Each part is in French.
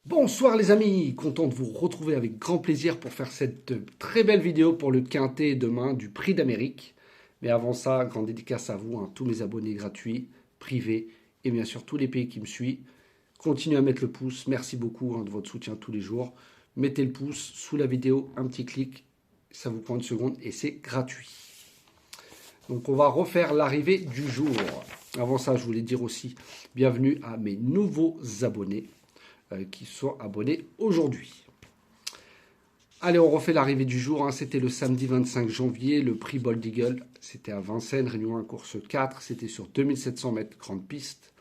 Bonsoir les amis, content de vous retrouver avec grand plaisir pour faire cette très belle vidéo pour le quintet demain du Prix d'Amérique. Mais avant ça, grande dédicace à vous, tous mes abonnés gratuits, privés et bien sûr tous les pays qui me suivent. Continuez à mettre le pouce, merci beaucoup de votre soutien tous les jours. Mettez le pouce sous la vidéo, un petit clic, ça vous prend une seconde et c'est gratuit. Donc on va refaire l'arrivée du jour. Avant ça, je voulais dire aussi bienvenue à mes nouveaux abonnés qui sont abonnés aujourd'hui. Allez, on refait l'arrivée du jour. C'était le samedi 25 janvier, le prix Bold Eagle. C'était à Vincennes, Réunion 1, course 4. C'était sur 2700 mètres grande piste.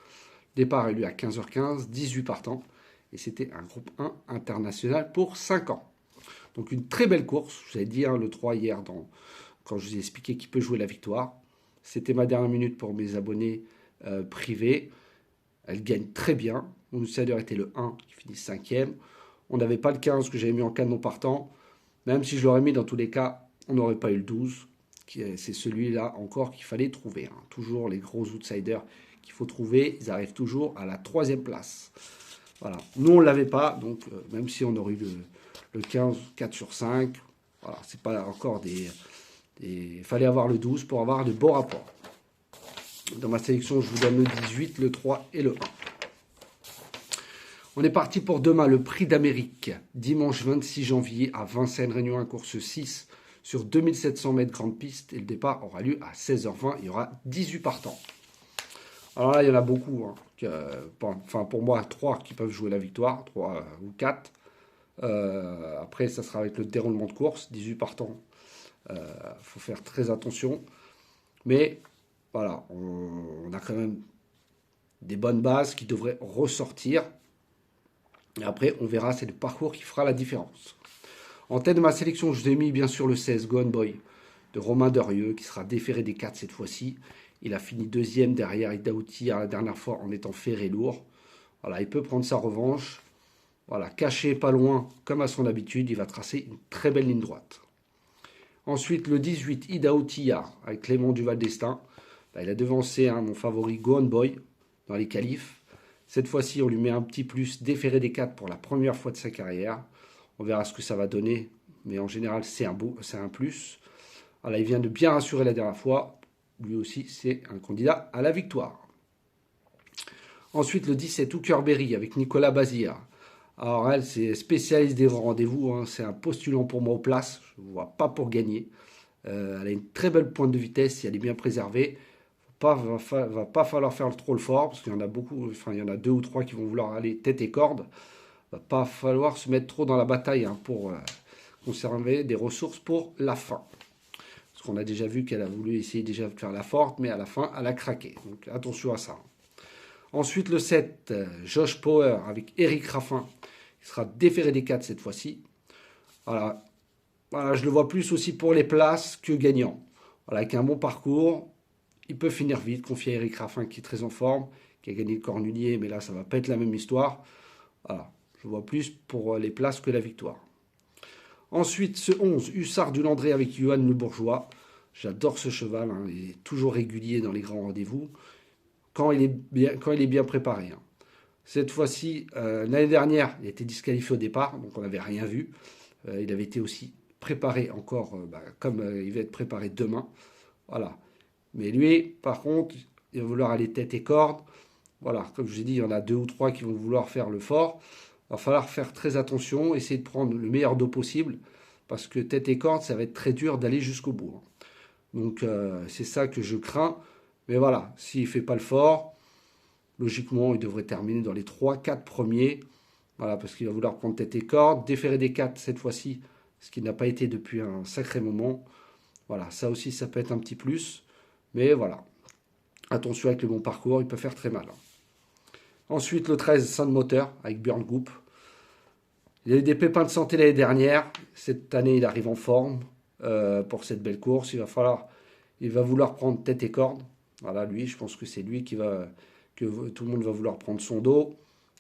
Départ a eu lieu à 15h15, 18 partants. Et c'était un groupe 1 international pour 5 ans. Donc une très belle course. Je vous ai dit le 3 hier quand je vous ai expliqué qui peut jouer la victoire. C'était ma dernière minute pour mes abonnés privés. Elle gagne très bien. Mon outsider était le 1 qui finit 5e. On n'avait pas le 15 que j'avais mis en canon partant. Même si je l'aurais mis dans tous les cas, on n'aurait pas eu le 12. C'est celui-là encore qu'il fallait trouver. Toujours les gros outsiders qu'il faut trouver. Ils arrivent toujours à la 3e place. Voilà. Nous, on ne l'avait pas. Donc, même si on aurait eu le 15, 4 sur 5, voilà, c'est pas encore des... Il fallait avoir le 12 pour avoir de bons rapports. Dans ma sélection, je vous donne le 18, le 3 et le 1. On est parti pour demain, le Prix d'Amérique, dimanche 26 janvier à Vincennes, Réunion 1, course 6, sur 2700 mètres grande piste. Et le départ aura lieu à 16h20. Il y aura 18 partants. Alors là, il y en a beaucoup. Enfin, pour moi, 3 qui peuvent jouer la victoire, 3 ou 4. Après, ça sera avec le déroulement de course, 18 partants. Faut faire très attention. Mais voilà, on a quand même des bonnes bases qui devraient ressortir. Et après, on verra, c'est le parcours qui fera la différence. En tête de ma sélection, je vous ai mis bien sûr le 16, Gone Boy, de Romain Derieux, qui sera déféré des 4 cette fois-ci. Il a fini deuxième derrière Idaouti la dernière fois en étant ferré lourd. Voilà, il peut prendre sa revanche. Voilà, caché pas loin, comme à son habitude, il va tracer une très belle ligne droite. Ensuite, le 18, Idaouti avec Clément Duval d'Estaing. Il a devancé mon favori Gone Boy dans les qualifs. Cette fois-ci, on lui met un petit plus déféré des 4 pour la première fois de sa carrière. On verra ce que ça va donner, mais en général, c'est un plus. Voilà, il vient de bien rassurer la dernière fois. Lui aussi, c'est un candidat à la victoire. Ensuite, le 17, Hooker Berry avec Nicolas Bazir. Alors, elle, c'est spécialiste des rendez-vous. C'est un postulant pour moi aux places. Je ne vois pas pour gagner. Elle a une très belle pointe de vitesse si elle est bien préservée. Va pas falloir faire trop le fort parce qu'il y en a beaucoup, enfin il y en a 2 ou 3 qui vont vouloir aller tête et corde. Va pas falloir se mettre trop dans la bataille pour conserver des ressources pour la fin. Parce qu'on a déjà vu qu'elle a voulu essayer déjà de faire la forte, mais à la fin, elle a craqué. Donc attention à ça. Ensuite, le 7, Josh Power avec Eric Raffin, qui sera déféré des 4 cette fois-ci. Voilà, je le vois plus aussi pour les places que gagnant. Voilà, avec un bon parcours, il peut finir vite. Confié à Eric Raffin qui est très en forme, qui a gagné le Cornulier, mais là, ça ne va pas être la même histoire. Voilà, je vois plus pour les places que la victoire. Ensuite, ce 11, Hussard du Landré avec Johan Le Bourgeois. J'adore ce cheval, il est toujours régulier dans les grands rendez-vous, quand il est bien préparé. Cette fois-ci, l'année dernière, il a été disqualifié au départ, donc on n'avait rien vu. Il avait été aussi préparé encore, comme il va être préparé demain. Voilà. Mais lui, par contre, il va vouloir aller tête et corde. Voilà, comme je vous ai dit, il y en a 2 ou 3 qui vont vouloir faire le fort. Il va falloir faire très attention, essayer de prendre le meilleur dos possible, parce que tête et corde, ça va être très dur d'aller jusqu'au bout. Donc c'est ça que je crains. Mais voilà, s'il ne fait pas le fort, logiquement, il devrait terminer dans les 3-4 premiers. Voilà, parce qu'il va vouloir prendre tête et corde, déférer des 4 cette fois-ci, ce qui n'a pas été depuis un sacré moment. Voilà, ça aussi, ça peut être un petit plus. Mais voilà, attention avec le bon parcours, il peut faire très mal. Ensuite, le 13, Saint-Moteur avec Björn Goop. Il a eu des pépins de santé l'année dernière. Cette année, il arrive en forme pour cette belle course. Il va vouloir prendre tête et corde. Voilà, lui, je pense que c'est lui que tout le monde va vouloir prendre son dos.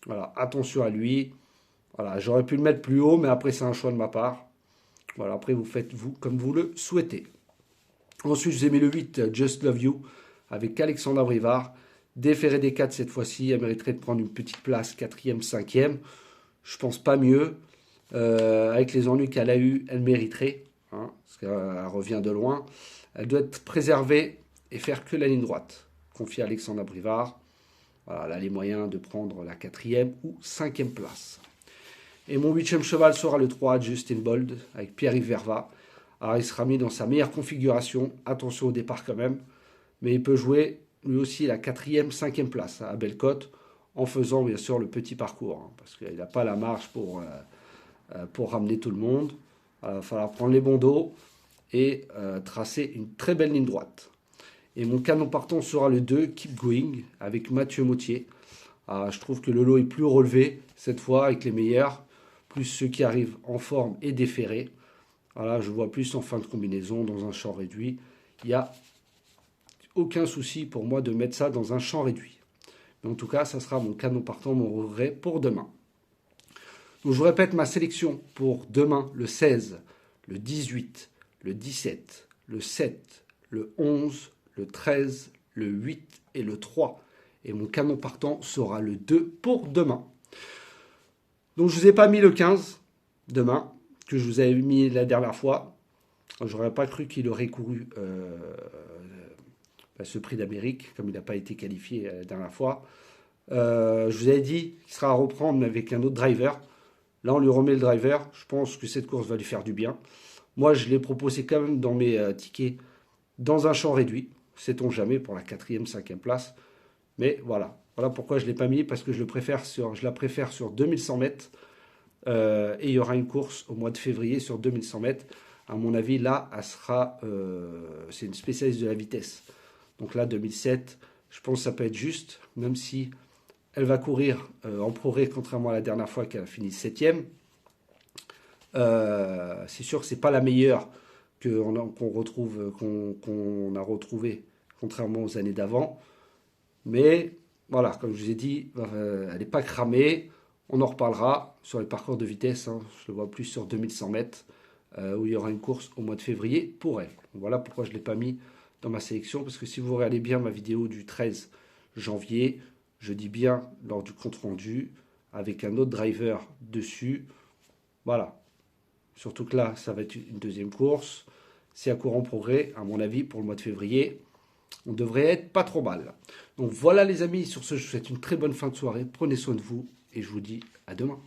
Voilà, attention à lui. Voilà, j'aurais pu le mettre plus haut, mais après, c'est un choix de ma part. Voilà, après, vous faites vous comme vous le souhaitez. Ensuite, je vous ai mis le 8, Just Love You, avec Alexandra Brivard. Déféré des 4 cette fois-ci, elle mériterait de prendre une petite place, 4e, 5e. Je pense pas mieux. Avec les ennuis qu'elle a eu, elle mériterait, hein, parce qu'elle revient de loin. Elle doit être préservée et faire que la ligne droite. Confier à Alexandra Brivard. Voilà, elle a les moyens de prendre la 4e ou 5e place. Et mon 8e cheval sera le 3, Justin Bold, avec Pierre-Yves Verva. Alors il sera mis dans sa meilleure configuration. Attention au départ quand même. Mais il peut jouer lui aussi la 4e, 5e place à Bellecote, en faisant bien sûr le petit parcours, hein, parce qu'il n'a pas la marge pour ramener tout le monde. Il va falloir prendre les bons dos et tracer une très belle ligne droite. Et mon canon partant sera le 2, Keep Going, avec Mathieu Mautier. Je trouve que le lot est plus relevé cette fois avec les meilleurs, plus ceux qui arrivent en forme et déférés. Voilà, je vois plus en fin de combinaison, dans un champ réduit. Il n'y a aucun souci pour moi de mettre ça dans un champ réduit. Mais en tout cas, ça sera mon canon partant, mon regret pour demain. Donc je vous répète ma sélection pour demain, le 16, le 18, le 17, le 7, le 11, le 13, le 8 et le 3. Et mon canon partant sera le 2 pour demain. Donc je ne vous ai pas mis le 15 demain, que je vous avais mis la dernière fois. Je n'aurais pas cru qu'il aurait couru ce prix d'Amérique, comme il n'a pas été qualifié la dernière fois. Je vous avais dit qu'il sera à reprendre avec un autre driver. Là, on lui remet le driver. Je pense que cette course va lui faire du bien. Moi, je l'ai proposé quand même dans mes tickets dans un champ réduit. Sait-on jamais pour la 4e, 5e place. Mais voilà. Voilà pourquoi je ne l'ai pas mis, parce que je la préfère sur 2100 mètres. Et il y aura une course au mois de février sur 2100 mètres. À mon avis, là, c'est une spécialiste de la vitesse. Donc là, 2007, je pense que ça peut être juste, même si elle va courir en progrès, contrairement à la dernière fois qu'elle a fini 7e. C'est sûr que ce n'est pas la meilleure qu'on a retrouvée, contrairement aux années d'avant. Mais voilà, comme je vous ai dit, elle n'est pas cramée. On en reparlera sur les parcours de vitesse. Hein. Je le vois plus sur 2100 mètres, où il y aura une course au mois de février pour elle. Donc voilà pourquoi je ne l'ai pas mis dans ma sélection. Parce que si vous regardez bien ma vidéo du 13 janvier, je dis bien lors du compte-rendu, avec un autre driver dessus. Voilà. Surtout que là, ça va être une deuxième course. C'est à courant progrès, à mon avis, pour le mois de février. On devrait être pas trop mal. Donc voilà les amis, sur ce, je vous souhaite une très bonne fin de soirée. Prenez soin de vous et je vous dis à demain.